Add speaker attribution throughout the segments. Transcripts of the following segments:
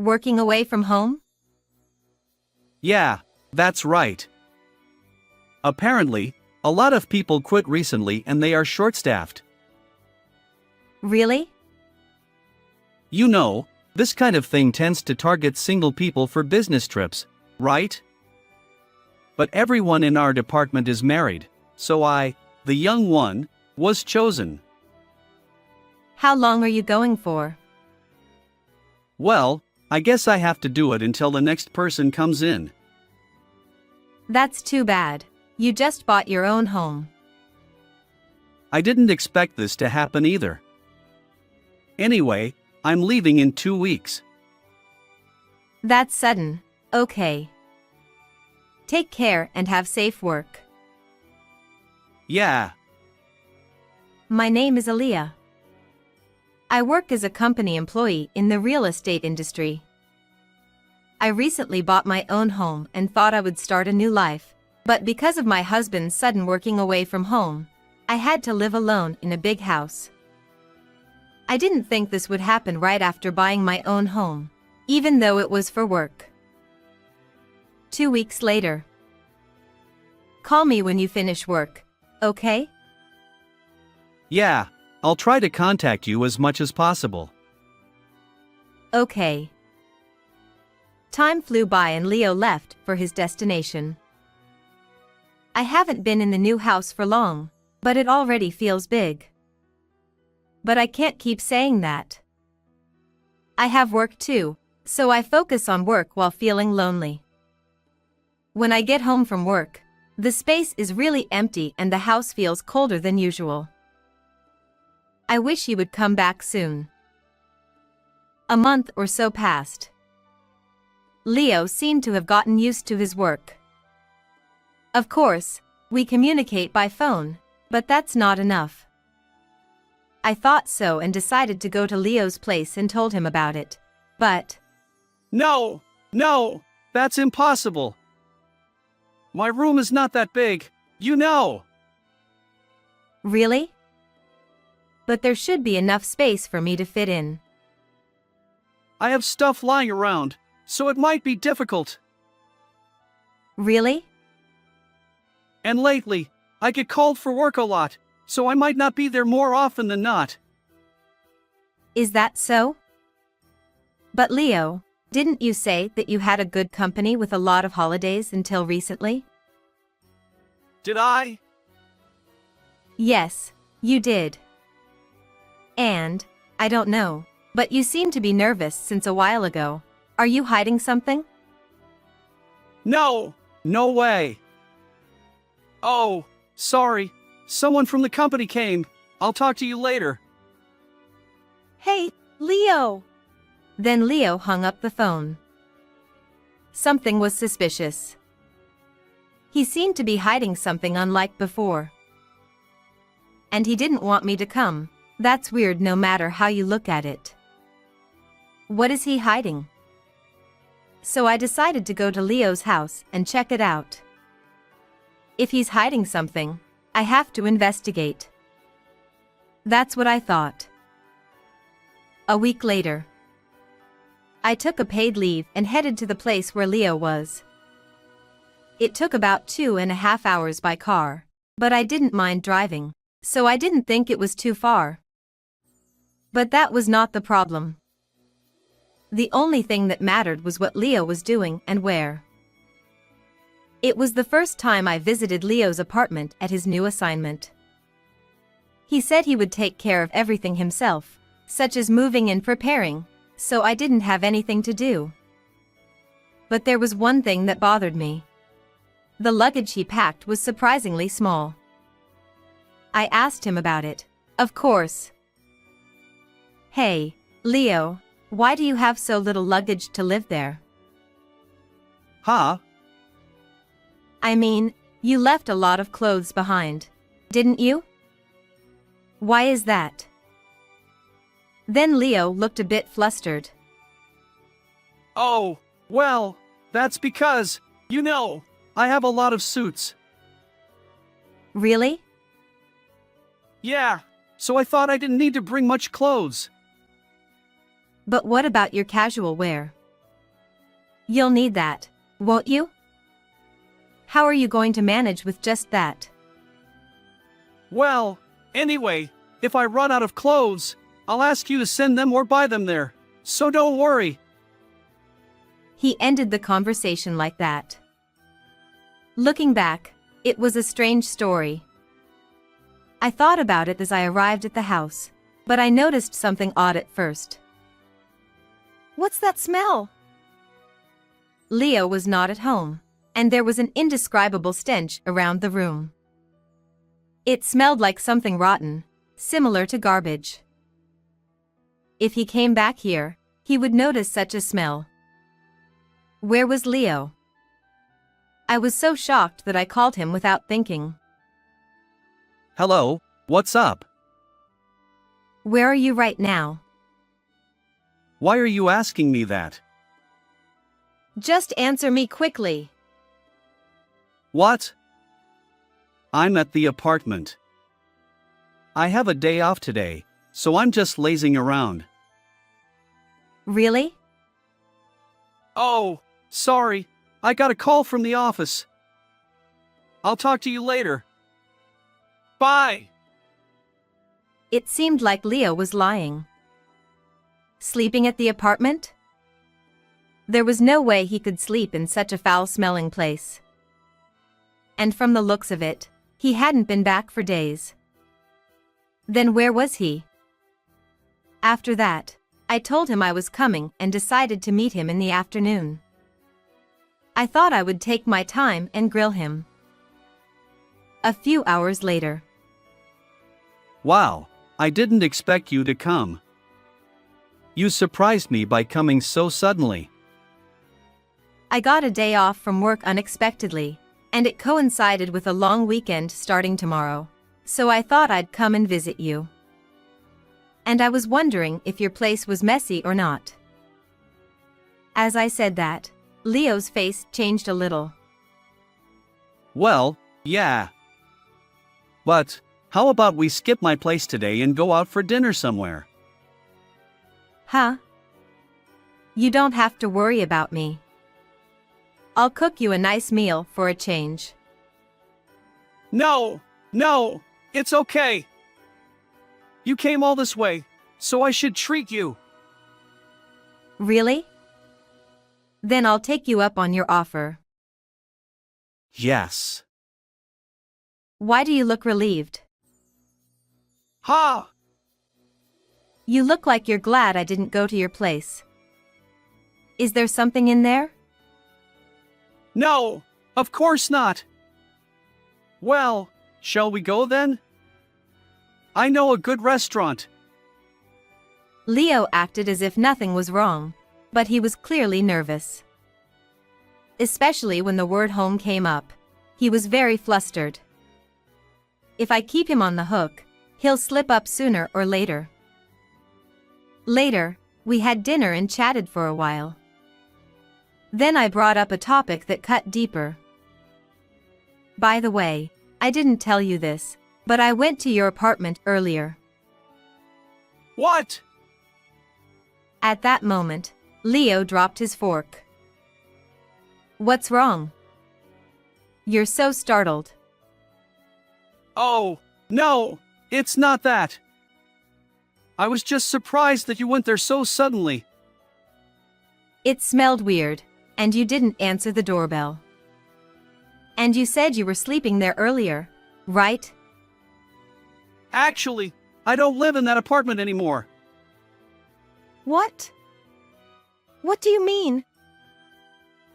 Speaker 1: Working away from home?
Speaker 2: Yeah, that's right. Apparently, a lot of people quit recently and they are short-staffed.
Speaker 1: Really?
Speaker 2: You know, this kind of thing tends to target single people for business trips, right? But everyone in our department is married, so I, the young one, was chosen.
Speaker 1: How long are you going for?
Speaker 2: Well, I guess I have to do it until the next person comes in.
Speaker 1: That's too bad. You just bought your own home.
Speaker 2: I didn't expect this to happen either. Anyway, I'm leaving in 2 weeks.
Speaker 1: That's sudden. Okay. Take care and have safe work.
Speaker 2: Yeah.
Speaker 1: My name is Aaliyah. I work as a company employee in the real estate industry. I recently bought my own home and thought I would start a new life, but because of my husband's sudden working away from home, I had to live alone in a big house. I didn't think this would happen right after buying my own home, even though it was for work. 2 weeks later. Call me when you finish work, okay?
Speaker 2: Yeah, I'll try to contact you as much as possible.
Speaker 1: Okay. Time flew by and Leo left for his destination. I haven't been in the new house for long, but it already feels big. But I can't keep saying that. I have work too, so I focus on work while feeling lonely. When I get home from work, the space is really empty and the house feels colder than usual. I wish he would come back soon. A month or so passed. Leo seemed to have gotten used to his work. Of course, we communicate by phone, but that's not enough. I thought so and decided to go to Leo's place and told him about it. But...
Speaker 2: No, that's impossible. My room is not that big, you know.
Speaker 1: Really? But there should be enough space for me to fit in.
Speaker 2: I have stuff lying around, so it might be difficult.
Speaker 1: Really?
Speaker 2: And lately, I get called for work a lot, so I might not be there more often than not.
Speaker 1: Is that so? But Leo, didn't you say that you had a good company with a lot of holidays until recently?
Speaker 2: Did I?
Speaker 1: Yes, you did. And, I don't know, but you seem to be nervous since a while ago. Are you hiding something?
Speaker 2: No way. Oh, sorry. Someone from the company came. I'll talk to you later.
Speaker 1: Hey, Leo! Then Leo hung up the phone. Something was suspicious. He seemed to be hiding something unlike before. And he didn't want me to come. That's weird no matter how you look at it. What is he hiding? So I decided to go to Leo's house and check it out. If he's hiding something, I have to investigate. That's what I thought. A week later, I took a paid leave and headed to the place where Leo was. It took about 2.5 hours by car, but I didn't mind driving, so I didn't think it was too far. But that was not the problem. The only thing that mattered was what Leo was doing and where. It was the first time I visited Leo's apartment at his new assignment. He said he would take care of everything himself, such as moving and preparing, so I didn't have anything to do. But there was one thing that bothered me. The luggage he packed was surprisingly small. I asked him about it, of course. Hey, Leo, why do you have so little luggage to live there?
Speaker 2: Huh?
Speaker 1: I mean, you left a lot of clothes behind, didn't you? Why is that? Then Leo looked a bit flustered.
Speaker 2: Oh, well, that's because, you know, I have a lot of suits.
Speaker 1: Really?
Speaker 2: Yeah, so I thought I didn't need to bring much clothes.
Speaker 1: But what about your casual wear? You'll need that, won't you? How are you going to manage with just that?
Speaker 2: Well, anyway, if I run out of clothes, I'll ask you to send them or buy them there. So don't worry.
Speaker 1: He ended the conversation like that. Looking back, it was a strange story. I thought about it as I arrived at the house, but I noticed something odd at first. What's that smell? Leo was not at home, and there was an indescribable stench around the room. It smelled like something rotten, similar to garbage. If he came back here, he would notice such a smell. Where was Leo? I was so shocked that I called him without thinking.
Speaker 2: Hello, what's up?
Speaker 1: Where are you right now?
Speaker 2: Why are you asking me that?
Speaker 1: Just answer me quickly.
Speaker 2: What? I'm at the apartment. I have a day off today, so I'm just lazing around.
Speaker 1: Really?
Speaker 2: Oh, sorry, I got a call from the office. I'll talk to you later. Bye!
Speaker 1: It seemed like Leo was lying. Sleeping at the apartment? There was no way he could sleep in such a foul-smelling place. And from the looks of it, he hadn't been back for days. Then where was he? After that, I told him I was coming and decided to meet him in the afternoon. I thought I would take my time and grill him. A few hours later.
Speaker 2: Wow, I didn't expect you to come. You surprised me by coming so suddenly.
Speaker 1: I got a day off from work unexpectedly, and it coincided with a long weekend starting tomorrow, so I thought I'd come and visit you. And I was wondering if your place was messy or not. As I said that, Leo's face changed a little.
Speaker 2: Well, yeah. But, how about we skip my place today and go out for dinner somewhere?
Speaker 1: Huh? You don't have to worry about me. I'll cook you a nice meal for a change.
Speaker 2: No, it's okay. You came all this way, so I should treat you.
Speaker 1: Really? Then I'll take you up on your offer.
Speaker 2: Yes.
Speaker 1: Why do you look relieved?
Speaker 2: Ha!
Speaker 1: You look like you're glad I didn't go to your place. Is there something in there?
Speaker 2: No, of course not. Well, shall we go then? I know a good restaurant.
Speaker 1: Leo acted as if nothing was wrong, but he was clearly nervous. Especially when the word home came up, he was very flustered. If I keep him on the hook, he'll slip up sooner or later. Later, we had dinner and chatted for a while. Then I brought up a topic that cut deeper. By the way, I didn't tell you this, but I went to your apartment earlier.
Speaker 2: What?
Speaker 1: At that moment, Leo dropped his fork. What's wrong? You're so startled.
Speaker 2: Oh, no, it's not that. I was just surprised that you went there so suddenly.
Speaker 1: It smelled weird, and you didn't answer the doorbell. And you said you were sleeping there earlier, right?
Speaker 2: Actually, I don't live in that apartment anymore.
Speaker 1: What? What do you mean?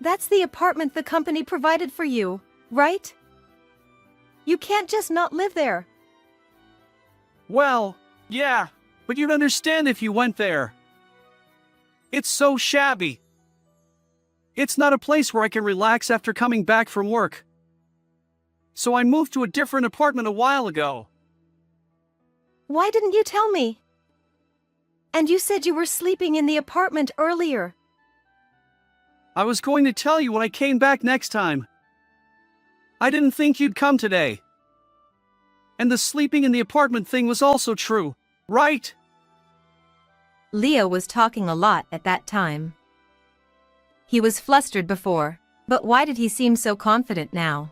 Speaker 1: That's the apartment the company provided for you, right? You can't just not live there.
Speaker 2: Well, yeah, but you'd understand if you went there. It's so shabby. It's not a place where I can relax after coming back from work. So I moved to a different apartment a while ago.
Speaker 1: Why didn't you tell me? And you said you were sleeping in the apartment earlier.
Speaker 2: I was going to tell you when I came back next time. I didn't think you'd come today. And the sleeping in the apartment thing was also true, right?
Speaker 1: Leo was talking a lot at that time. He was flustered before, but why did he seem so confident now?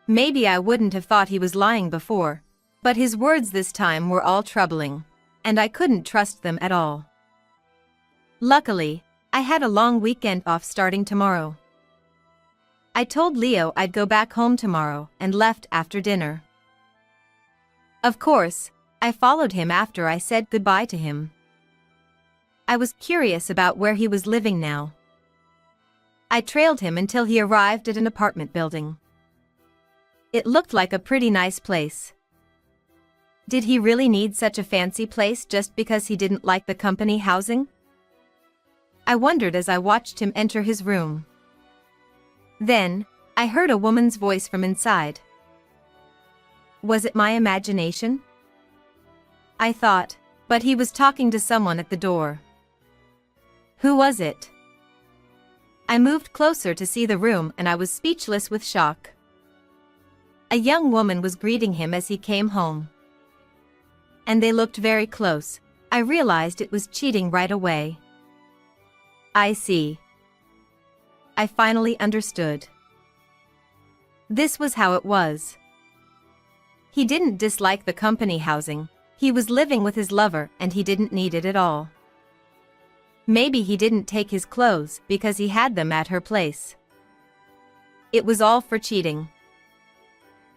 Speaker 1: Maybe I wouldn't have thought he was lying before, but his words this time were all troubling, and I couldn't trust them at all. Luckily, I had a long weekend off starting tomorrow. I told Leo I'd go back home tomorrow and left after dinner. Of course, I followed him after I said goodbye to him. I was curious about where he was living now. I trailed him until he arrived at an apartment building. It looked like a pretty nice place. Did he really need such a fancy place just because he didn't like the company housing? I wondered as I watched him enter his room. Then, I heard a woman's voice from inside. Was it my imagination? I thought, but he was talking to someone at the door. Who was it? I moved closer to see the room and I was speechless with shock. A young woman was greeting him as he came home. And they looked very close. I realized it was cheating right away. I see. I finally understood. This was how it was. He didn't dislike the company housing. He was living with his lover and he didn't need it at all. Maybe he didn't take his clothes because he had them at her place. It was all for cheating.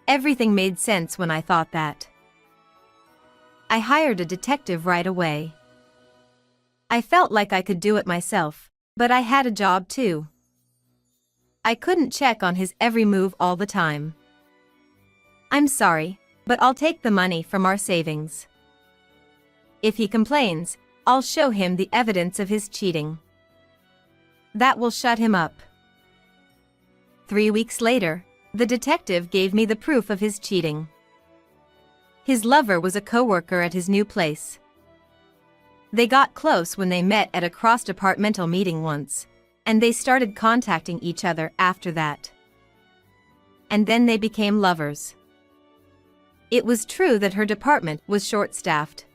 Speaker 1: Everything made sense when I thought that. I hired a detective right away. I felt like I could do it myself, but I had a job too. I couldn't check on his every move all the time. I'm sorry, but I'll take the money from our savings. If he complains, I'll show him the evidence of his cheating. That will shut him up. 3 weeks later, the detective gave me the proof of his cheating. His lover was a coworker at his new place. They got close when they met at a cross-departmental meeting once, and they started contacting each other after that. And then they became lovers. It was true that her department was short-staffed.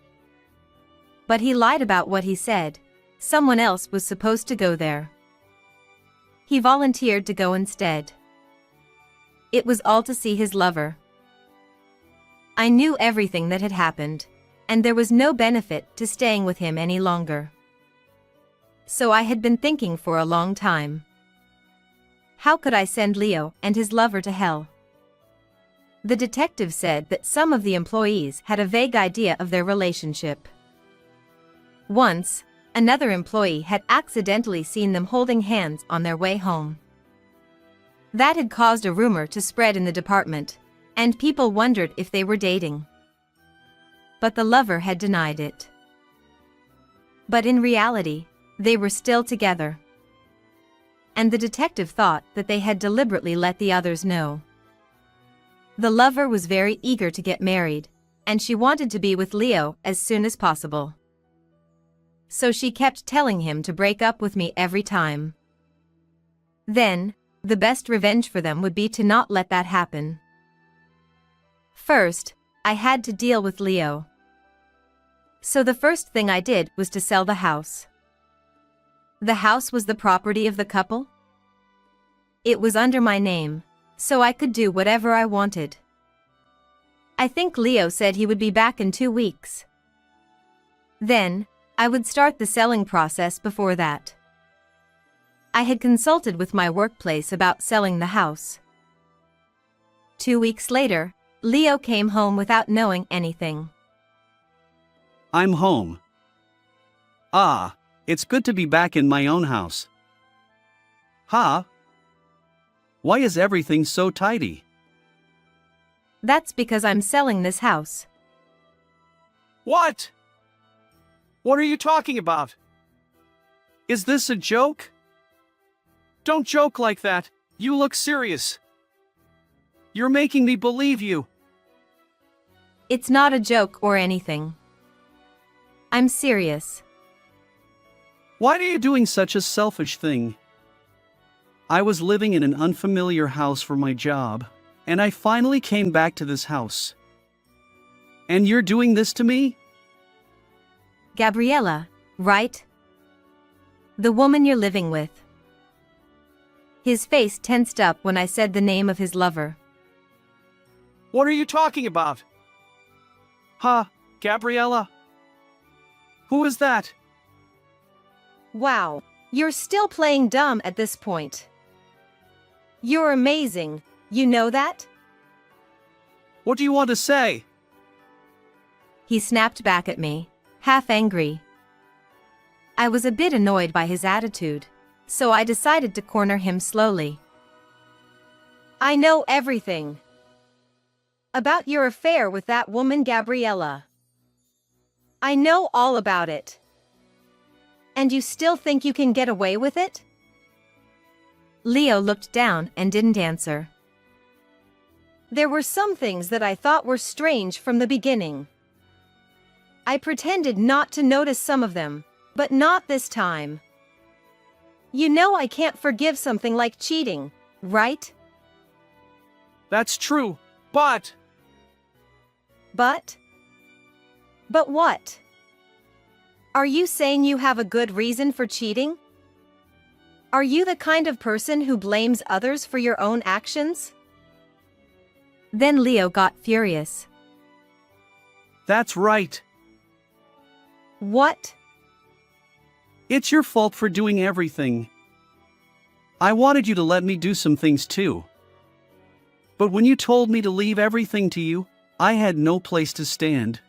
Speaker 1: But he lied about what he said. Someone else was supposed to go there. He volunteered to go instead. It was all to see his lover. I knew everything that had happened, and there was no benefit to staying with him any longer. So I had been thinking for a long time. How could I send Leo and his lover to hell? The detective said that some of the employees had a vague idea of their relationship. Once, another employee had accidentally seen them holding hands on their way home. That had caused a rumor to spread in the department, and people wondered if they were dating. But the lover had denied it. But in reality, they were still together. And the detective thought that they had deliberately let the others know. The lover was very eager to get married, and she wanted to be with Leo as soon as possible. So she kept telling him to break up with me every time. Then, the best revenge for them would be to not let that happen. First, I had to deal with Leo. So the first thing I did was to sell the house. The house was the property of the couple. It was under my name, so I could do whatever I wanted. I think Leo said he would be back in 2 weeks. Then, I would start the selling process before that. I had consulted with my workplace about selling the house. 2 weeks later, Leo came home without knowing anything.
Speaker 2: I'm home. Ah, it's good to be back in my own house. Huh? Why is everything so tidy?
Speaker 1: That's because I'm selling this house.
Speaker 2: What? What are you talking about? Is this a joke? Don't joke like that. You look serious. You're making me believe you.
Speaker 1: It's not a joke or anything. I'm serious.
Speaker 2: Why are you doing such a selfish thing? I was living in an unfamiliar house for my job, and I finally came back to this house. And you're doing this to me?
Speaker 1: Gabriella, right? The woman you're living with. His face tensed up when I said the name of his lover.
Speaker 2: What are you talking about? Huh, Gabriella? Who is that?
Speaker 1: Wow, you're still playing dumb at this point. You're amazing, you know that?
Speaker 2: What do you want to say?
Speaker 1: He snapped back at me, half angry. I was a bit annoyed by his attitude, so I decided to corner him slowly. I know everything about your affair with that woman Gabriella. I know all about it. And you still think you can get away with it? Leo looked down and didn't answer. There were some things that I thought were strange from the beginning. I pretended not to notice some of them, but not this time. You know I can't forgive something like cheating, right?
Speaker 2: That's true, but...
Speaker 1: But? But what? Are you saying you have a good reason for cheating? Are you the kind of person who blames others for your own actions? Then Leo got furious.
Speaker 2: That's right.
Speaker 1: What?
Speaker 2: It's your fault for doing everything. I wanted you to let me do some things too. But when you told me to leave everything to you, I had no place to stand.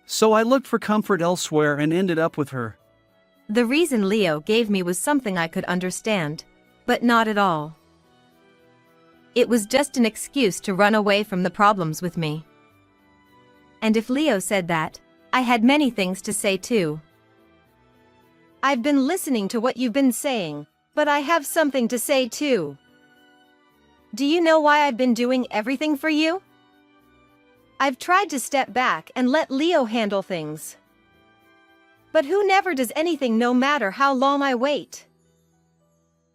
Speaker 2: So I looked for comfort elsewhere and ended up with her.
Speaker 1: The reason Leo gave me was something I could understand, but not at all. It was just an excuse to run away from the problems with me. And if Leo said that, I had many things to say too. I've been listening to what you've been saying, but I have something to say too. Do you know why I've been doing everything for you? I've tried to step back and let Leo handle things. But who never does anything no matter how long I wait?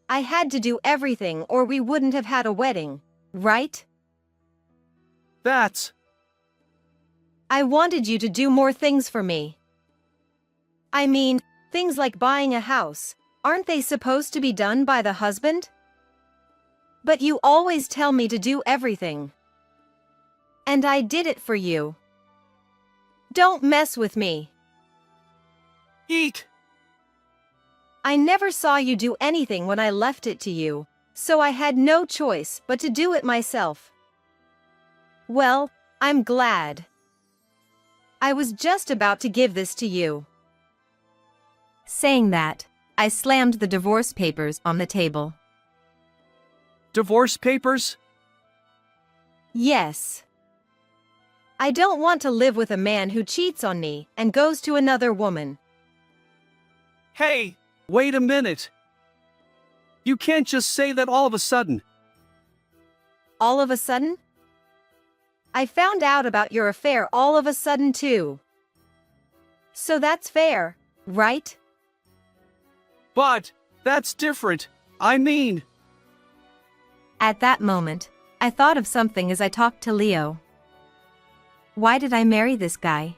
Speaker 1: I had to do everything or we wouldn't have had a wedding, right?
Speaker 2: That's...
Speaker 1: I wanted you to do more things for me. I mean, things like buying a house, aren't they supposed to be done by the husband? But you always tell me to do everything. And I did it for you. Don't mess with me.
Speaker 2: Eek!
Speaker 1: I never saw you do anything when I left it to you, so I had no choice but to do it myself. Well, I'm glad. I was just about to give this to you. Saying that, I slammed the divorce papers on the table.
Speaker 2: Divorce papers?
Speaker 1: Yes. I don't want to live with a man who cheats on me and goes to another woman.
Speaker 2: Hey, wait a minute. You can't just say that all of a sudden.
Speaker 1: All of a sudden? I found out about your affair all of a sudden too. So that's fair, right?
Speaker 2: But, that's different. I mean...
Speaker 1: At that moment, I thought of something as I talked to Leo. Why did I marry this guy?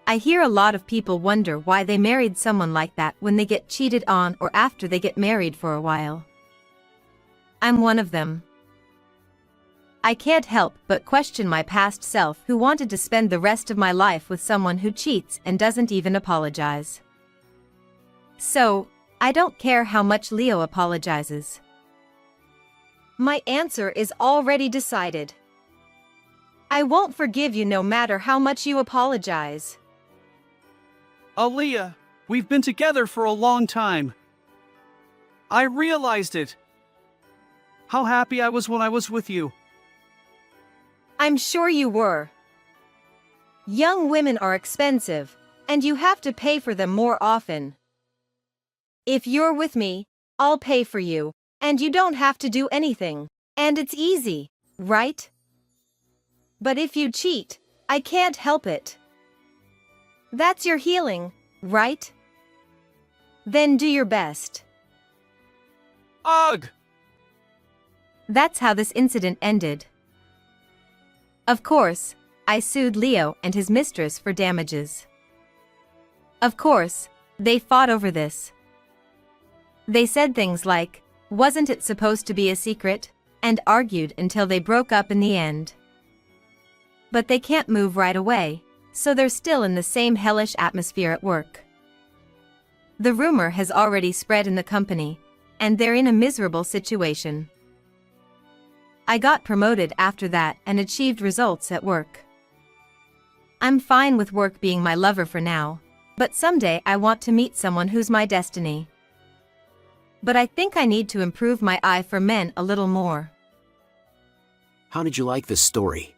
Speaker 1: I hear a lot of people wonder why they married someone like that when they get cheated on or after they get married for a while. I'm one of them. I can't help but question my past self who wanted to spend the rest of my life with someone who cheats and doesn't even apologize. So, I don't care how much Leo apologizes. My answer is already decided. I won't forgive you no matter how much you apologize.
Speaker 2: Aaliyah, we've been together for a long time. I realized it. How happy I was when I was with you.
Speaker 1: I'm sure you were. Young women are expensive, and you have to pay for them more often. If you're with me, I'll pay for you, and you don't have to do anything, and it's easy, right? But if you cheat, I can't help it. That's your healing, right? Then do your best.
Speaker 2: Ugh!
Speaker 1: That's how this incident ended. Of course, I sued Leo and his mistress for damages. Of course, they fought over this. They said things like, Wasn't it supposed to be a secret? And argued until they broke up in the end. But they can't move right away, so they're still in the same hellish atmosphere at work. The rumor has already spread in the company, and they're in a miserable situation. I got promoted after that and achieved results at work. I'm fine with work being my lover for now, but someday I want to meet someone who's my destiny. But I think I need to improve my eye for men a little more.
Speaker 3: How did you like this story?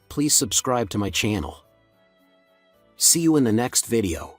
Speaker 3: Please subscribe to my channel. See you in the next video.